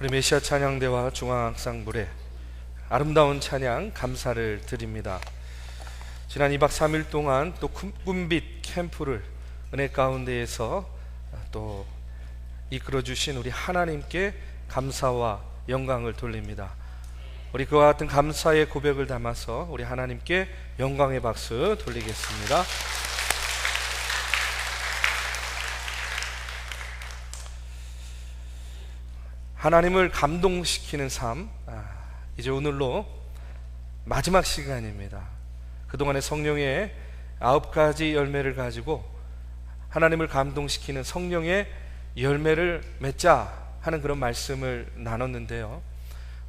우리 메시아 찬양대와 중앙악상불에 아름다운 찬양 감사를 드립니다. 지난 2박 3일 동안 또 꿈빛 캠프를 은혜 가운데에서 또 이끌어주신 우리 하나님께 감사와 영광을 돌립니다. 우리 그와 같은 감사의 고백을 담아서 우리 하나님께 영광의 박수 돌리겠습니다. 하나님을 감동시키는 삶, 이제 오늘로 마지막 시간입니다. 그동안의 성령의 9가지 열매를 가지고 하나님을 감동시키는 성령의 열매를 맺자 하는 그런 말씀을 나눴는데요,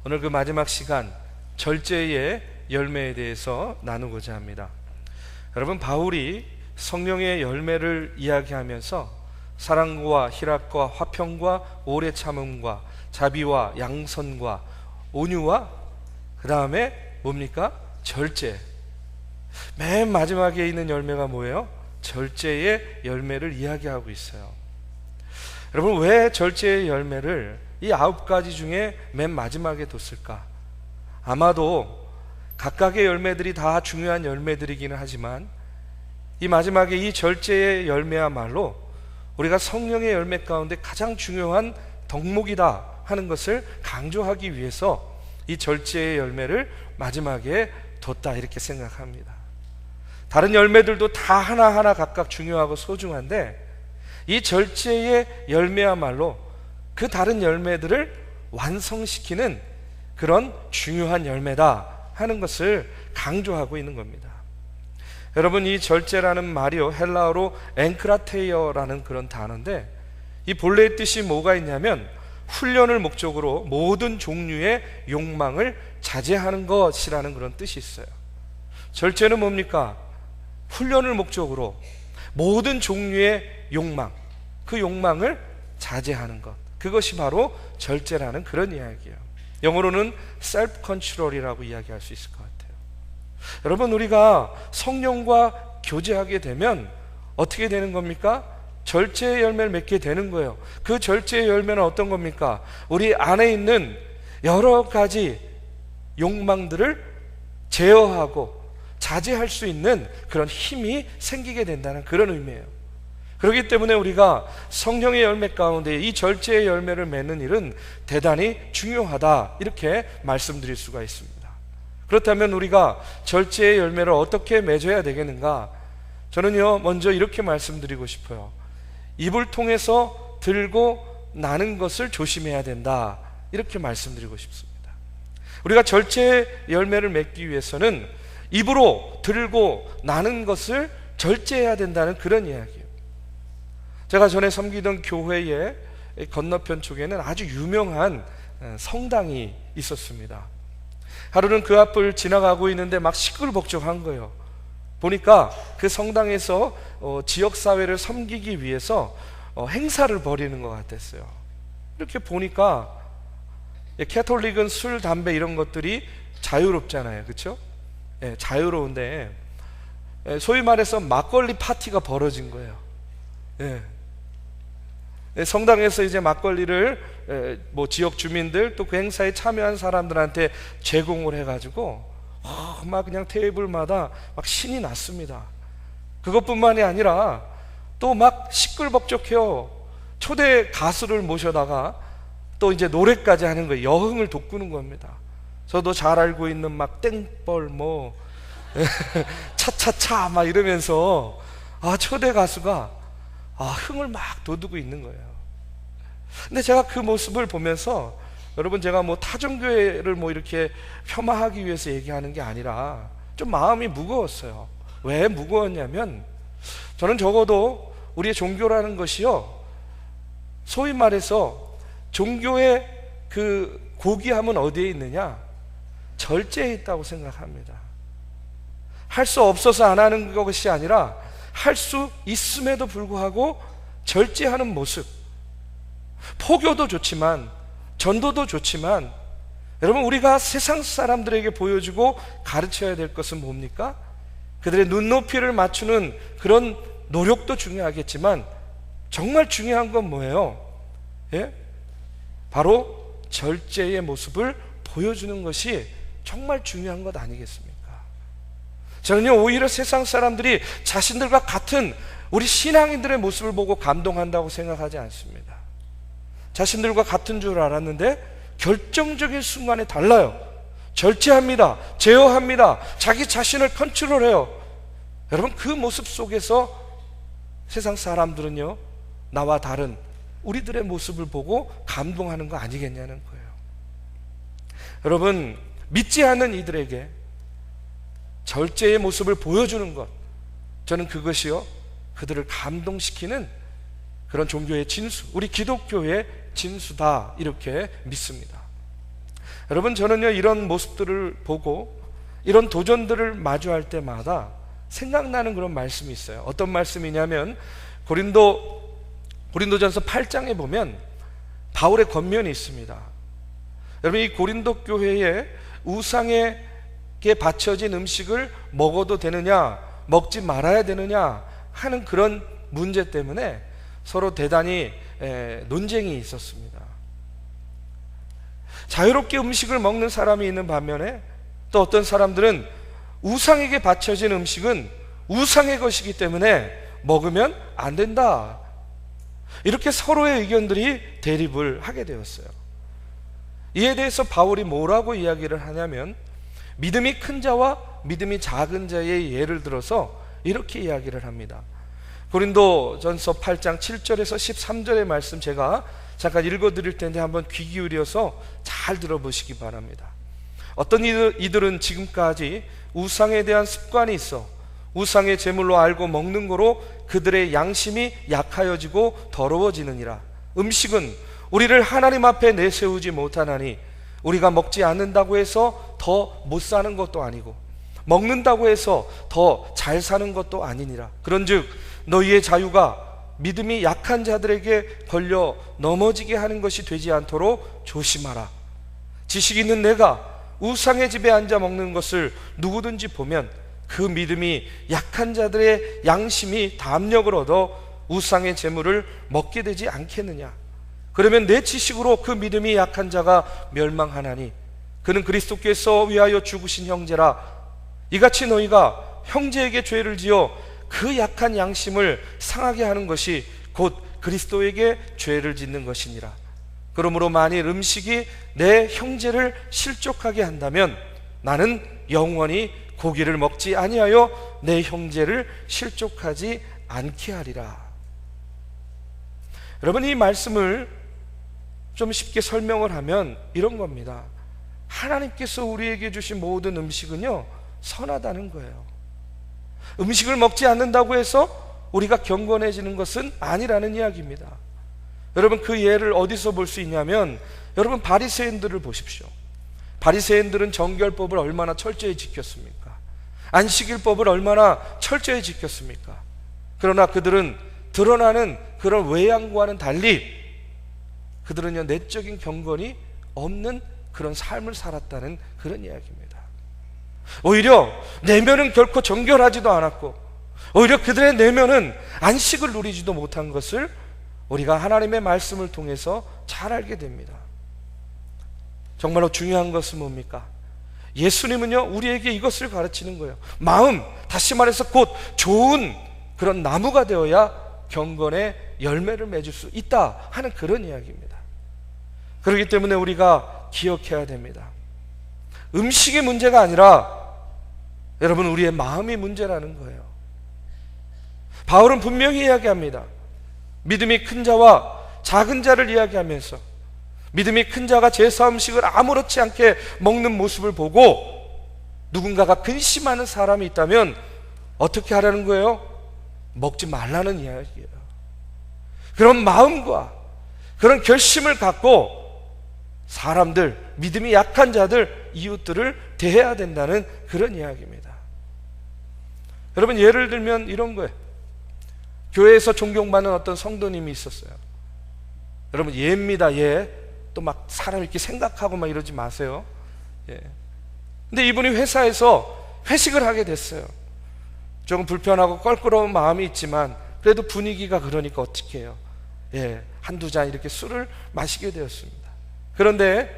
오늘 그 마지막 시간 절제의 열매에 대해서 나누고자 합니다. 여러분, 바울이 성령의 열매를 이야기하면서 사랑과 희락과 화평과 오래 참음과 자비와 양선과 온유와 그 다음에 뭡니까? 절제. 맨 마지막에 있는 열매가 뭐예요? 절제의 열매를 이야기하고 있어요. 여러분, 왜 절제의 열매를 이 9가지 중에 맨 마지막에 뒀을까? 아마도 각각의 열매들이 다 중요한 열매들이기는 하지만 이 마지막에 이 절제의 열매야말로 우리가 성령의 열매 가운데 가장 중요한 덕목이다 하는 것을 강조하기 위해서 이 절제의 열매를 마지막에 뒀다, 이렇게 생각합니다. 다른 열매들도 다 하나하나 각각 중요하고 소중한데 이 절제의 열매야말로 그 다른 열매들을 완성시키는 그런 중요한 열매다 하는 것을 강조하고 있는 겁니다. 여러분, 이 절제라는 말이요, 헬라어로 엔크라테이어라는 그런 단어인데 이 본래의 뜻이 뭐가 있냐면 훈련을 목적으로 모든 종류의 욕망을 자제하는 것이라는 그런 뜻이 있어요. 절제는 뭡니까? 훈련을 목적으로 모든 종류의 욕망, 그 욕망을 자제하는 것, 그것이 바로 절제라는 그런 이야기예요. 영어로는 self control이라고 이야기할 수 있을 것 같아요. 여러분, 우리가 성령과 교제하게 되면 어떻게 되는 겁니까? 절제의 열매를 맺게 되는 거예요. 그 절제의 열매는 어떤 겁니까? 우리 안에 있는 여러 가지 욕망들을 제어하고 자제할 수 있는 그런 힘이 생기게 된다는 그런 의미예요. 그렇기 때문에 우리가 성령의 열매 가운데 이 절제의 열매를 맺는 일은 대단히 중요하다, 이렇게 말씀드릴 수가 있습니다. 그렇다면 우리가 절제의 열매를 어떻게 맺어야 되겠는가? 저는요, 먼저 이렇게 말씀드리고 싶어요. 입을 통해서 들고 나는 것을 조심해야 된다, 이렇게 말씀드리고 싶습니다. 우리가 절제의 열매를 맺기 위해서는 입으로 들고 나는 것을 절제해야 된다는 그런 이야기예요. 제가 전에 섬기던 교회의 건너편 쪽에는 아주 유명한 성당이 있었습니다. 하루는 그 앞을 지나가고 있는데 막 시끌벅적한 거예요. 보니까 그 성당에서 지역사회를 섬기기 위해서 행사를 벌이는 것 같았어요. 이렇게 보니까 캐톨릭은 술, 담배 이런 것들이 자유롭잖아요, 그렇죠? 예, 자유로운데 소위 말해서 막걸리 파티가 벌어진 거예요. 예. 성당에서 이제 막걸리를 뭐 지역 주민들 또 그 행사에 참여한 사람들한테 제공을 해가지고 막 그냥 테이블마다 막 신이 났습니다. 그것뿐만이 아니라 또 막 시끌벅적해요. 초대 가수를 모셔다가 또 이제 노래까지 하는 거예요. 여흥을 돋구는 겁니다. 저도 잘 알고 있는 막 땡벌 뭐 차차차 막 이러면서 초대 가수가 흥을 막 돋우고 있는 거예요. 근데 제가 그 모습을 보면서, 여러분, 제가 뭐 타종교회를 뭐 이렇게 폄하하기 위해서 얘기하는 게 아니라 좀 마음이 무거웠어요. 왜 무거웠냐면, 저는 적어도 우리의 종교라는 것이요, 소위 말해서 종교의 그 고귀함은 어디에 있느냐? 절제에 있다고 생각합니다. 할 수 없어서 안 하는 것이 아니라 할 수 있음에도 불구하고 절제하는 모습. 포교도 좋지만 전도도 좋지만, 여러분, 우리가 세상 사람들에게 보여주고 가르쳐야 될 것은 뭡니까? 그들의 눈높이를 맞추는 그런 노력도 중요하겠지만 정말 중요한 건 뭐예요? 예? 바로 절제의 모습을 보여주는 것이 정말 중요한 것 아니겠습니까? 저는요, 오히려 세상 사람들이 자신들과 같은 우리 신앙인들의 모습을 보고 감동한다고 생각하지 않습니다. 자신들과 같은 줄 알았는데 결정적인 순간에 달라요. 절제합니다. 제어합니다. 자기 자신을 컨트롤해요. 여러분, 그 모습 속에서 세상 사람들은요, 나와 다른 우리들의 모습을 보고 감동하는 거 아니겠냐는 거예요. 여러분, 믿지 않는 이들에게 절제의 모습을 보여주는 것, 저는 그것이요, 그들을 감동시키는 그런 종교의 진수, 우리 기독교의 진수다, 이렇게 믿습니다. 여러분, 저는요, 이런 모습들을 보고 이런 도전들을 마주할 때마다 생각나는 그런 말씀이 있어요. 어떤 말씀이냐면 고린도전서 8장에 보면 바울의 권면이 있습니다. 여러분, 이 고린도 교회에 우상에게 바쳐진 음식을 먹어도 되느냐, 먹지 말아야 되느냐 하는 그런 문제 때문에 서로 대단히 논쟁이 있었습니다. 자유롭게 음식을 먹는 사람이 있는 반면에 또 어떤 사람들은 우상에게 바쳐진 음식은 우상의 것이기 때문에 먹으면 안 된다, 이렇게 서로의 의견들이 대립을 하게 되었어요. 이에 대해서 바울이 뭐라고 이야기를 하냐면, 믿음이 큰 자와 믿음이 작은 자의 예를 들어서 이렇게 이야기를 합니다. 고린도전서 8장 7절에서 13절의 말씀 제가 잠깐 읽어드릴 텐데 한번 귀 기울여서 잘 들어보시기 바랍니다. 어떤 이들은 지금까지 우상에 대한 습관이 있어 우상의 제물로 알고 먹는 거로 그들의 양심이 약하여지고 더러워지느니라. 음식은 우리를 하나님 앞에 내세우지 못하나니 우리가 먹지 않는다고 해서 더 못 사는 것도 아니고 먹는다고 해서 더 잘 사는 것도 아니니라. 그런즉 너희의 자유가 믿음이 약한 자들에게 걸려 넘어지게 하는 것이 되지 않도록 조심하라. 지식 있는 내가 우상의 집에 앉아 먹는 것을 누구든지 보면 그 믿음이 약한 자들의 양심이 담력을 얻어 우상의 재물을 먹게 되지 않겠느냐. 그러면 내 지식으로 그 믿음이 약한 자가 멸망하나니 그는 그리스도께서 위하여 죽으신 형제라. 이같이 너희가 형제에게 죄를 지어 그 약한 양심을 상하게 하는 것이 곧 그리스도에게 죄를 짓는 것이니라. 그러므로 만일 음식이 내 형제를 실족하게 한다면 나는 영원히 고기를 먹지 아니하여 내 형제를 실족하지 않게 하리라. 여러분, 이 말씀을 좀 쉽게 설명을 하면 이런 겁니다. 하나님께서 우리에게 주신 모든 음식은요, 선하다는 거예요. 음식을 먹지 않는다고 해서 우리가 경건해지는 것은 아니라는 이야기입니다. 여러분, 그 예를 어디서 볼 수 있냐면, 여러분, 바리새인들을 보십시오. 바리새인들은 정결법을 얼마나 철저히 지켰습니까? 안식일법을 얼마나 철저히 지켰습니까? 그러나 그들은 드러나는 그런 외양과는 달리 그들은요, 내적인 경건이 없는 그런 삶을 살았다는 그런 이야기입니다. 오히려 내면은 결코 정결하지도 않았고, 오히려 그들의 내면은 안식을 누리지도 못한 것을 우리가 하나님의 말씀을 통해서 잘 알게 됩니다. 정말로 중요한 것은 뭡니까? 예수님은요, 우리에게 이것을 가르치는 거예요. 마음, 다시 말해서 곧 좋은 그런 나무가 되어야 경건의 열매를 맺을 수 있다 하는 그런 이야기입니다. 그렇기 때문에 우리가 기억해야 됩니다. 음식의 문제가 아니라 여러분, 우리의 마음이 문제라는 거예요. 바울은 분명히 이야기합니다. 믿음이 큰 자와 작은 자를 이야기하면서 믿음이 큰 자가 제사 음식을 아무렇지 않게 먹는 모습을 보고 누군가가 근심하는 사람이 있다면 어떻게 하라는 거예요? 먹지 말라는 이야기예요. 그런 마음과 그런 결심을 갖고 사람들, 믿음이 약한 자들, 이웃들을 대해야 된다는 그런 이야기입니다. 여러분, 예를 들면 이런 거예요. 교회에서 존경받는 어떤 성도님이 있었어요. 여러분, 예입니다. 예. 또 막 사람 이렇게 생각하고 막 이러지 마세요. 예. 근데 이분이 회사에서 회식을 하게 됐어요. 조금 불편하고 껄끄러운 마음이 있지만 그래도 분위기가 그러니까 어떻게 해요? 예. 한두 잔 이렇게 술을 마시게 되었습니다. 그런데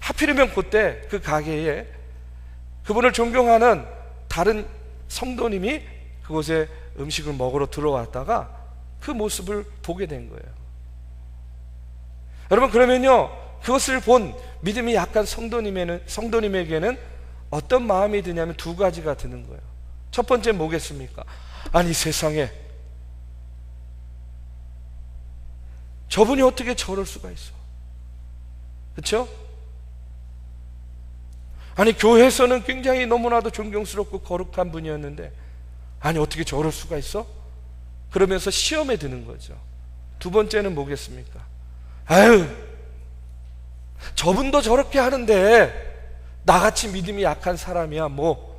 하필이면 그때 그 가게에 그분을 존경하는 다른 성도님이 그곳에 음식을 먹으러 들어왔다가 그 모습을 보게 된 거예요. 여러분, 그러면요, 그것을 본 믿음이 약한 성도님에게는 어떤 마음이 드냐면 두 가지가 드는 거예요. 첫 번째 뭐겠습니까? 아니, 세상에 저분이 어떻게 저럴 수가 있어? 그렇죠? 아니, 교회에서는 굉장히 너무나도 존경스럽고 거룩한 분이었는데 아니, 어떻게 저럴 수가 있어? 그러면서 시험에 드는 거죠. 두 번째는 뭐겠습니까? 아유, 저분도 저렇게 하는데 나같이 믿음이 약한 사람이야 뭐.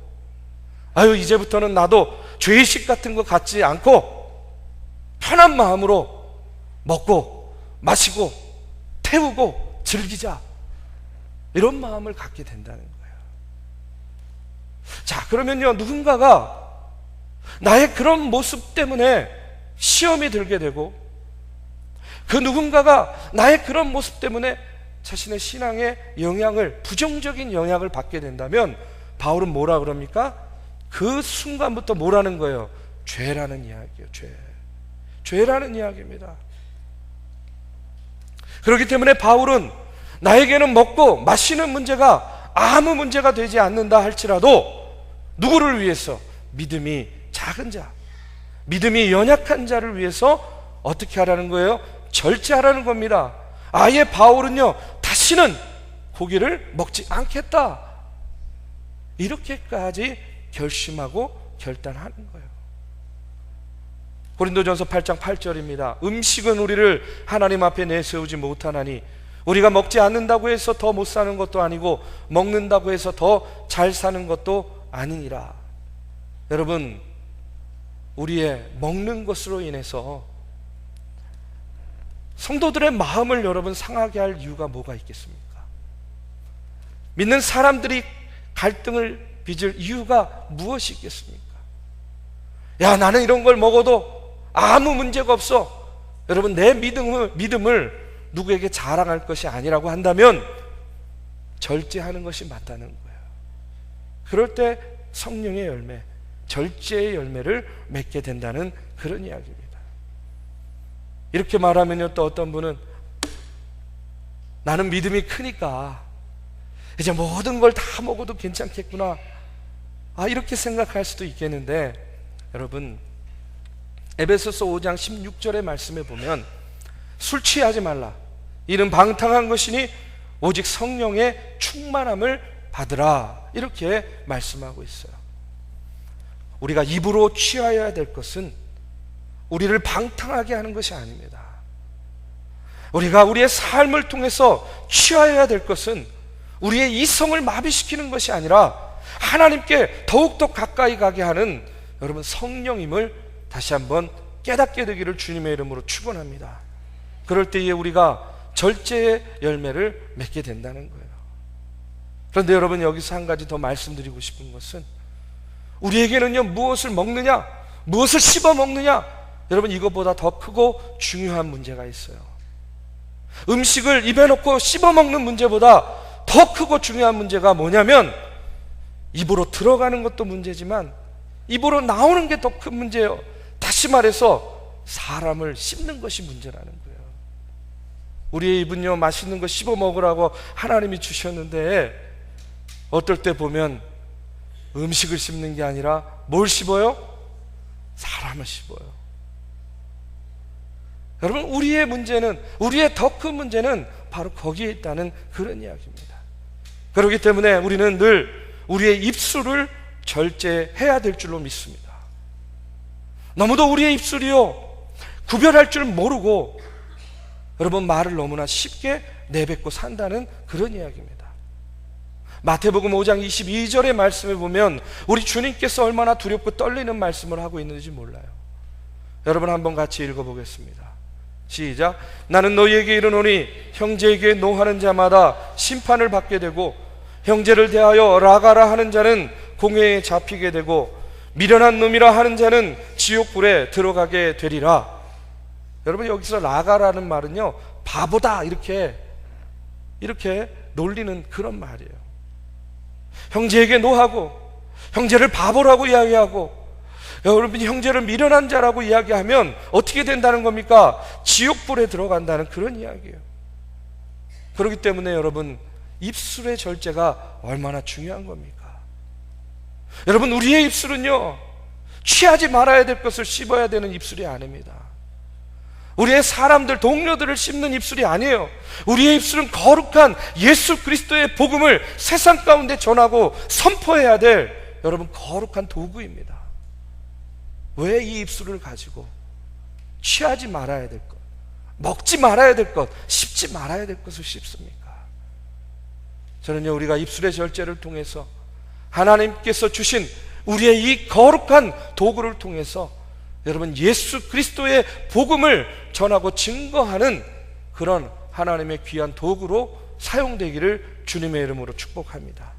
아유, 이제부터는 나도 죄의식 같은 거 갖지 않고 편한 마음으로 먹고 마시고 태우고 즐기자, 이런 마음을 갖게 된다는 거예요. 자, 그러면요, 누군가가 나의 그런 모습 때문에 시험이 들게 되고 그 누군가가 나의 그런 모습 때문에 자신의 신앙의 영향을, 부정적인 영향을 받게 된다면 바울은 뭐라 그럽니까? 그 순간부터 뭐라는 거예요? 죄라는 이야기예요. 죄라는 이야기입니다. 그렇기 때문에 바울은 나에게는 먹고 마시는 문제가 아무 문제가 되지 않는다 할지라도 누구를 위해서? 믿음이 작은 자, 믿음이 연약한 자를 위해서 어떻게 하라는 거예요? 절제하라는 겁니다. 아예 바울은요, 다시는 고기를 먹지 않겠다, 이렇게까지 결심하고 결단하는 거예요. 고린도전서 8장 8절입니다. 음식은 우리를 하나님 앞에 내세우지 못하나니 우리가 먹지 않는다고 해서 더 못 사는 것도 아니고 먹는다고 해서 더 잘 사는 것도 아니니라. 여러분, 우리의 먹는 것으로 인해서 성도들의 마음을 여러분 상하게 할 이유가 뭐가 있겠습니까? 믿는 사람들이 갈등을 빚을 이유가 무엇이 있겠습니까? 야, 나는 이런 걸 먹어도 아무 문제가 없어. 여러분, 내 믿음을 누구에게 자랑할 것이 아니라고 한다면 절제하는 것이 맞다는 거예요. 그럴 때 성령의 열매, 절제의 열매를 맺게 된다는 그런 이야기입니다. 이렇게 말하면요, 또 어떤 분은 나는 믿음이 크니까 이제 모든 걸 다 먹어도 괜찮겠구나, 이렇게 생각할 수도 있겠는데, 여러분, 에베소서 5장 16절의 말씀에 보면 술 취하지 말라, 이는 방탕한 것이니 오직 성령의 충만함을 받으라, 이렇게 말씀하고 있어요. 우리가 입으로 취하여야 될 것은 우리를 방탕하게 하는 것이 아닙니다. 우리가 우리의 삶을 통해서 취하여야 될 것은 우리의 이성을 마비시키는 것이 아니라 하나님께 더욱더 가까이 가게 하는 여러분 성령임을 다시 한번 깨닫게 되기를 주님의 이름으로 축원합니다. 그럴 때에 우리가 절제의 열매를 맺게 된다는 거예요. 그런데 여러분, 여기서 한 가지 더 말씀드리고 싶은 것은 우리에게는요, 무엇을 먹느냐, 무엇을 씹어 먹느냐, 여러분, 이것보다 더 크고 중요한 문제가 있어요. 음식을 입에 넣고 씹어 먹는 문제보다 더 크고 중요한 문제가 뭐냐면 입으로 들어가는 것도 문제지만 입으로 나오는 게 더 큰 문제예요. 다시 말해서 사람을 씹는 것이 문제라는 거예요. 우리의 입은요, 맛있는 거 씹어 먹으라고 하나님이 주셨는데 어떨 때 보면 음식을 씹는 게 아니라 뭘 씹어요? 사람을 씹어요. 여러분, 우리의 문제는, 우리의 더 큰 문제는 바로 거기에 있다는 그런 이야기입니다. 그렇기 때문에 우리는 늘 우리의 입술을 절제해야 될 줄로 믿습니다. 너무도 우리의 입술이요, 구별할 줄 모르고 여러분 말을 너무나 쉽게 내뱉고 산다는 그런 이야기입니다. 마태복음 5장 22절의 말씀에 보면 우리 주님께서 얼마나 두렵고 떨리는 말씀을 하고 있는지 몰라요. 여러분, 한번 같이 읽어보겠습니다. 시작. 나는 너희에게 이르노니 형제에게 노하는 자마다 심판을 받게 되고 형제를 대하여 라가라 하는 자는 공회에 잡히게 되고 미련한 놈이라 하는 자는 지옥불에 들어가게 되리라. 여러분, 여기서 라가라는 말은요, 바보다, 이렇게 이렇게 놀리는 그런 말이에요. 형제에게 노하고 형제를 바보라고 이야기하고 여러분 형제를 미련한 자라고 이야기하면 어떻게 된다는 겁니까? 지옥불에 들어간다는 그런 이야기예요. 그렇기 때문에 여러분 입술의 절제가 얼마나 중요한 겁니까? 여러분 우리의 입술은요 취하지 말아야 될 것을 씹어야 되는 입술이 아닙니다. 우리의 사람들 동료들을 씹는 입술이 아니에요. 우리의 입술은 거룩한 예수 그리스도의 복음을 세상 가운데 전하고 선포해야 될 여러분 거룩한 도구입니다. 왜 이 입술을 가지고 취하지 말아야 될 것, 먹지 말아야 될 것, 씹지 말아야 될 것을 씹습니까? 저는요 우리가 입술의 절제를 통해서 하나님께서 주신 우리의 이 거룩한 도구를 통해서 여러분 예수 그리스도의 복음을 전하고 증거하는 그런 하나님의 귀한 도구로 사용되기를 주님의 이름으로 축복합니다.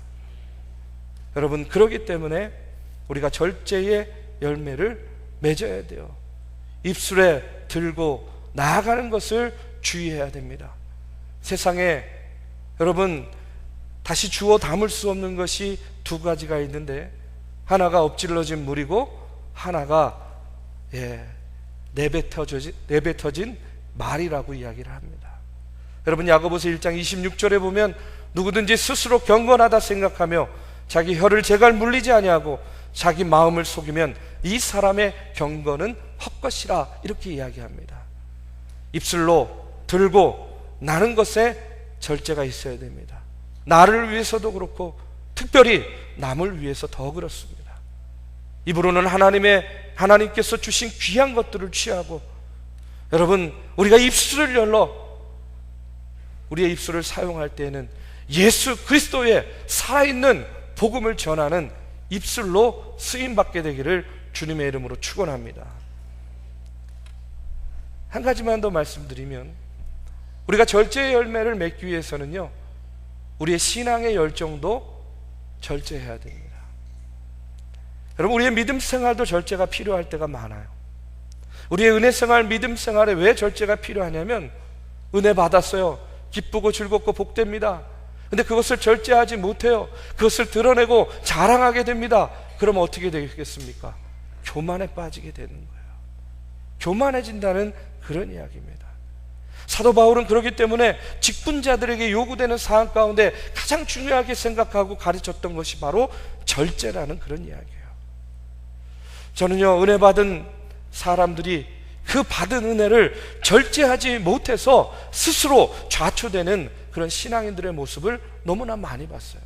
여러분 그렇기 때문에 우리가 절제의 열매를 맺어야 돼요. 입술에 들고 나아가는 것을 주의해야 됩니다. 세상에 여러분 다시 주워 담을 수 없는 것이 두 가지가 있는데 하나가 엎질러진 물이고 하나가 내뱉어진 말이라고 이야기를 합니다. 여러분 야고보서 1장 26절에 보면 누구든지 스스로 경건하다 생각하며 자기 혀를 제갈 물리지 아니하고 자기 마음을 속이면 이 사람의 경건은 헛것이라 이렇게 이야기합니다. 입술로 들고 나는 것에 절제가 있어야 됩니다. 나를 위해서도 그렇고 특별히 남을 위해서 더 그렇습니다. 입으로는 하나님께서 주신 귀한 것들을 취하고 여러분 우리가 입술을 열러 우리의 입술을 사용할 때에는 예수 그리스도의 살아있는 복음을 전하는 입술로 쓰임받게 되기를 주님의 이름으로 축원합니다. 한 가지만 더 말씀드리면 우리가 절제의 열매를 맺기 위해서는요 우리의 신앙의 열정도 절제해야 됩니다. 여러분 우리의 믿음 생활도 절제가 필요할 때가 많아요. 우리의 은혜 생활, 믿음 생활에 왜 절제가 필요하냐면 은혜 받았어요. 기쁘고 즐겁고 복됩니다. 근데 그것을 절제하지 못해요. 그것을 드러내고 자랑하게 됩니다. 그러면 어떻게 되겠습니까? 교만에 빠지게 되는 거예요. 교만해진다는 그런 이야기입니다. 사도 바울은 그렇기 때문에 직분자들에게 요구되는 사항 가운데 가장 중요하게 생각하고 가르쳤던 것이 바로 절제라는 그런 이야기예요. 저는요 은혜 받은 사람들이 그 받은 은혜를 절제하지 못해서 스스로 좌초되는 그런 신앙인들의 모습을 너무나 많이 봤어요.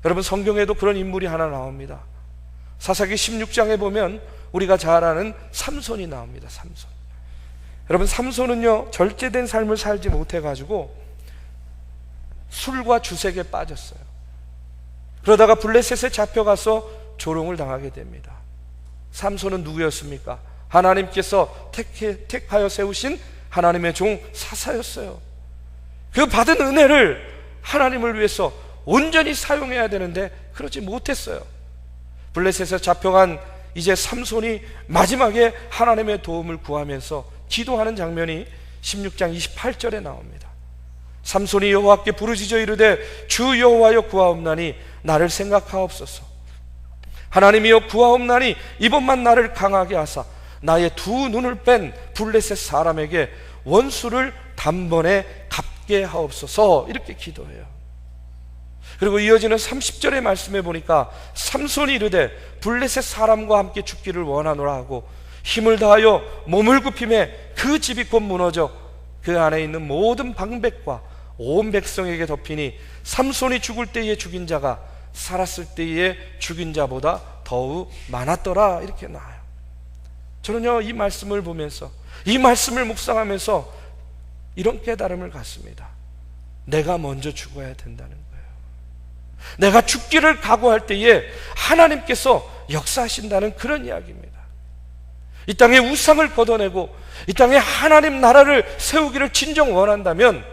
여러분 성경에도 그런 인물이 하나 나옵니다. 사사기 16장에 보면 우리가 잘 아는 삼손이 나옵니다. 삼손. 여러분 삼손은요 절제된 삶을 살지 못해가지고 술과 주색에 빠졌어요. 그러다가 블레셋에 잡혀가서 조롱을 당하게 됩니다. 삼손은 누구였습니까? 하나님께서 택하여 세우신 하나님의 종 사사였어요. 그 받은 은혜를 하나님을 위해서 온전히 사용해야 되는데 그러지 못했어요. 블레셋에서 잡혀간 이제 삼손이 마지막에 하나님의 도움을 구하면서 기도하는 장면이 16장 28절에 나옵니다. 삼손이 여호와께 부르짖어 이르되 주 여호와여 구하옵나니 나를 생각하옵소서. 하나님이여 구하옵나니 이번만 나를 강하게 하사 나의 두 눈을 뺀 블레셋 사람에게 원수를 단번에 갚게 하옵소서. 이렇게 기도해요. 그리고 이어지는 30절의 말씀에 보니까 삼손이 이르되 블레셋 사람과 함께 죽기를 원하노라 하고 힘을 다하여 몸을 굽힘에 그 집이 곧 무너져 그 안에 있는 모든 방백과 온 백성에게 덮이니 삼손이 죽을 때에 죽인 자가 살았을 때에 죽인 자보다 더욱 많았더라. 이렇게 나와요. 저는요 이 말씀을 보면서 이 말씀을 묵상하면서 이런 깨달음을 갖습니다. 내가 먼저 죽어야 된다는 거예요. 내가 죽기를 각오할 때에 하나님께서 역사하신다는 그런 이야기입니다. 이 땅에 우상을 걷어내고 이 땅에 하나님 나라를 세우기를 진정 원한다면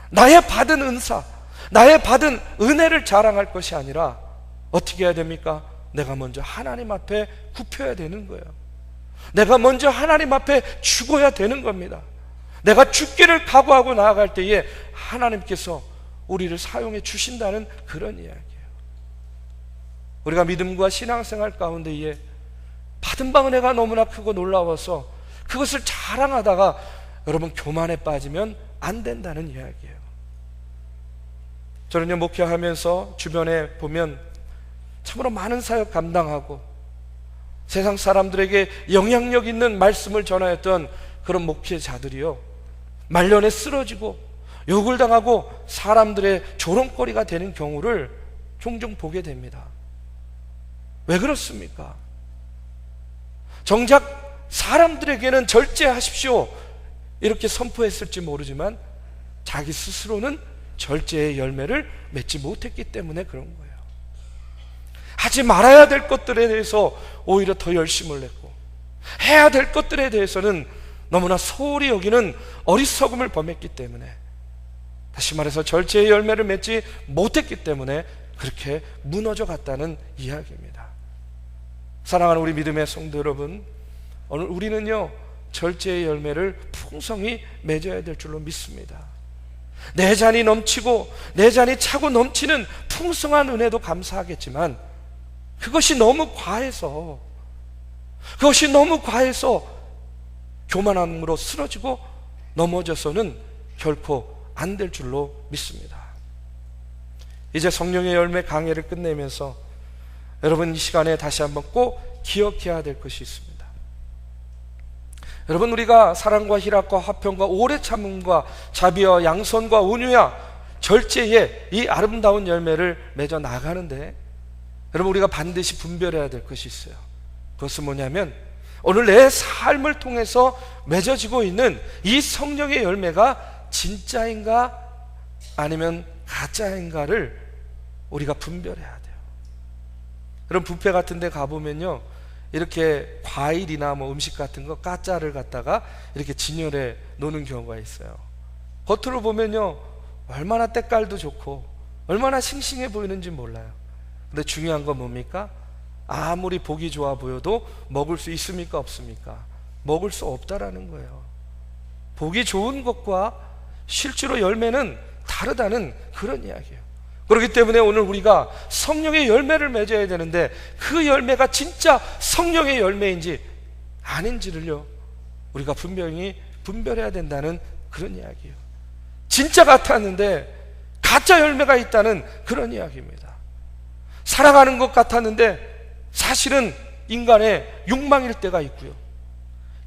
나의 받은 은사, 나의 받은 은혜를 자랑할 것이 아니라 어떻게 해야 됩니까? 내가 먼저 하나님 앞에 굽혀야 되는 거예요. 내가 먼저 하나님 앞에 죽어야 되는 겁니다. 내가 죽기를 각오하고 나아갈 때에 하나님께서 우리를 사용해 주신다는 그런 이야기예요. 우리가 믿음과 신앙생활 가운데에 받은 바 은혜가 너무나 크고 놀라워서 그것을 자랑하다가 여러분 교만에 빠지면 안 된다는 이야기예요. 저는요, 목회하면서 주변에 보면 참으로 많은 사역 감당하고 세상 사람들에게 영향력 있는 말씀을 전하였던 그런 목회자들이요, 말년에 쓰러지고 욕을 당하고 사람들의 조롱거리가 되는 경우를 종종 보게 됩니다. 왜 그렇습니까? 정작 사람들에게는 절제하십시오 이렇게 선포했을지 모르지만 자기 스스로는 절제의 열매를 맺지 못했기 때문에 그런 거예요. 하지 말아야 될 것들에 대해서 오히려 더 열심을 냈고, 해야 될 것들에 대해서는 너무나 소홀히 여기는 어리석음을 범했기 때문에, 다시 말해서 절제의 열매를 맺지 못했기 때문에 그렇게 무너져 갔다는 이야기입니다. 사랑하는 우리 믿음의 성도 여러분, 오늘 우리는요, 절제의 열매를 풍성히 맺어야 될 줄로 믿습니다. 내 잔이 넘치고 내 잔이 차고 넘치는 풍성한 은혜도 감사하겠지만 그것이 너무 과해서 교만함으로 쓰러지고 넘어져서는 결코 안 될 줄로 믿습니다. 이제 성령의 열매 강해를 끝내면서 여러분 이 시간에 다시 한번 꼭 기억해야 될 것이 있습니다. 여러분, 우리가 사랑과 희락과 화평과 오래 참음과 자비와 양선과 온유와 절제의 이 아름다운 열매를 맺어 나가는데, 여러분 우리가 반드시 분별해야 될 것이 있어요. 그것은 뭐냐면 오늘 내 삶을 통해서 맺어지고 있는 이 성령의 열매가 진짜인가 아니면 가짜인가를 우리가 분별해야 돼요. 여러분, 뷔페 같은 데 가보면요, 이렇게 과일이나 뭐 음식 같은 거 가짜를 갖다가 이렇게 진열해 놓는 경우가 있어요. 겉으로 보면요, 얼마나 때깔도 좋고 얼마나 싱싱해 보이는지 몰라요. 근데 중요한 건 뭡니까? 아무리 보기 좋아 보여도 먹을 수 있습니까? 없습니까? 먹을 수 없다라는 거예요. 보기 좋은 것과 실제로 열매는 다르다는 그런 이야기예요. 그렇기 때문에 오늘 우리가 성령의 열매를 맺어야 되는데 그 열매가 진짜 성령의 열매인지 아닌지를요, 우리가 분명히 분별해야 된다는 그런 이야기예요. 진짜 같았는데 가짜 열매가 있다는 그런 이야기입니다. 사랑하는 것 같았는데 사실은 인간의 욕망일 때가 있고요,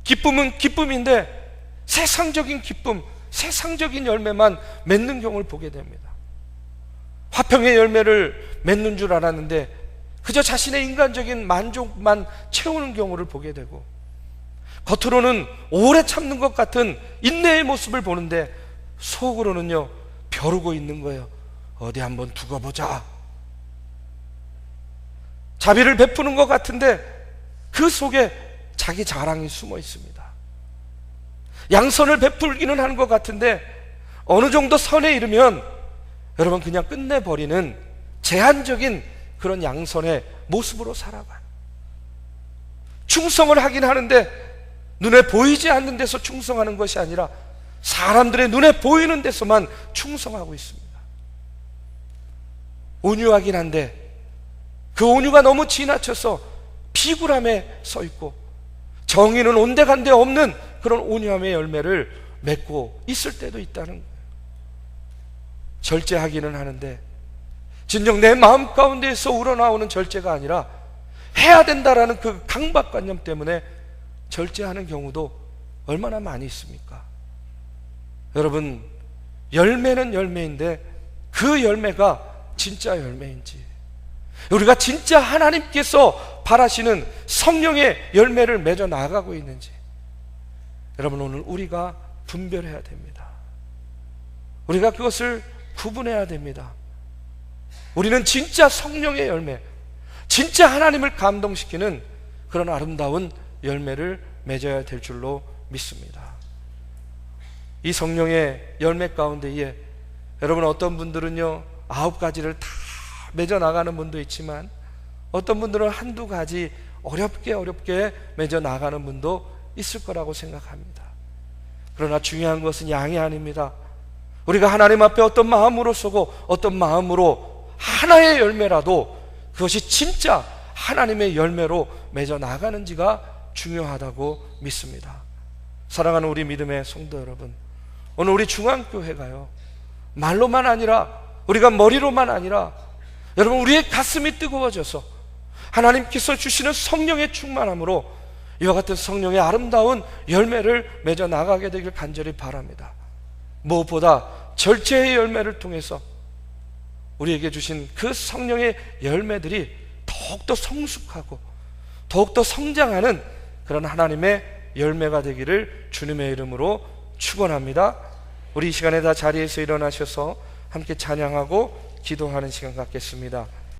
기쁨은 기쁨인데 세상적인 기쁨, 세상적인 열매만 맺는 경우를 보게 됩니다. 화평의 열매를 맺는 줄 알았는데 그저 자신의 인간적인 만족만 채우는 경우를 보게 되고, 겉으로는 오래 참는 것 같은 인내의 모습을 보는데 속으로는요, 벼르고 있는 거예요. 어디 한번 두고 보자. 자비를 베푸는 것 같은데 그 속에 자기 자랑이 숨어 있습니다. 양선을 베풀기는 하는 것 같은데 어느 정도 선에 이르면 여러분 그냥 끝내버리는 제한적인 그런 양선의 모습으로 살아가요. 충성을 하긴 하는데 눈에 보이지 않는 데서 충성하는 것이 아니라 사람들의 눈에 보이는 데서만 충성하고 있습니다. 온유하긴 한데 그 온유가 너무 지나쳐서 비굴함에 서 있고, 정의는 온데간데 없는 그런 온유함의 열매를 맺고 있을 때도 있다는 거예요. 절제하기는 하는데 진정 내 마음 가운데에서 우러나오는 절제가 아니라 해야 된다라는 그 강박관념 때문에 절제하는 경우도 얼마나 많이 있습니까? 여러분, 열매는 열매인데 그 열매가 진짜 열매인지, 우리가 진짜 하나님께서 바라시는 성령의 열매를 맺어 나가고 있는지, 여러분 오늘 우리가 분별해야 됩니다. 우리가 그것을 구분해야 됩니다. 우리는 진짜 성령의 열매, 진짜 하나님을 감동시키는 그런 아름다운 열매를 맺어야 될 줄로 믿습니다. 이 성령의 열매 가운데에 여러분 어떤 분들은요 9가지를 다 맺어 나가는 분도 있지만 어떤 분들은 한두 가지 어렵게 맺어 나가는 분도 있을 거라고 생각합니다. 그러나 중요한 것은 양이 아닙니다. 우리가 하나님 앞에 어떤 마음으로 서고 어떤 마음으로 하나의 열매라도 그것이 진짜 하나님의 열매로 맺어 나가는지가 중요하다고 믿습니다. 사랑하는 우리 믿음의 성도 여러분, 오늘 우리 중앙교회가요, 말로만 아니라, 우리가 머리로만 아니라, 여러분 우리의 가슴이 뜨거워져서 하나님께서 주시는 성령의 충만함으로 이와 같은 성령의 아름다운 열매를 맺어 나가게 되길 간절히 바랍니다. 무엇보다 절제의 열매를 통해서 우리에게 주신 그 성령의 열매들이 더욱더 성숙하고 더욱더 성장하는 그런 하나님의 열매가 되기를 주님의 이름으로 축원합니다. 우리 이 시간에 다 자리에서 일어나셔서 함께 찬양하고 기도하는 시간 갖겠습니다.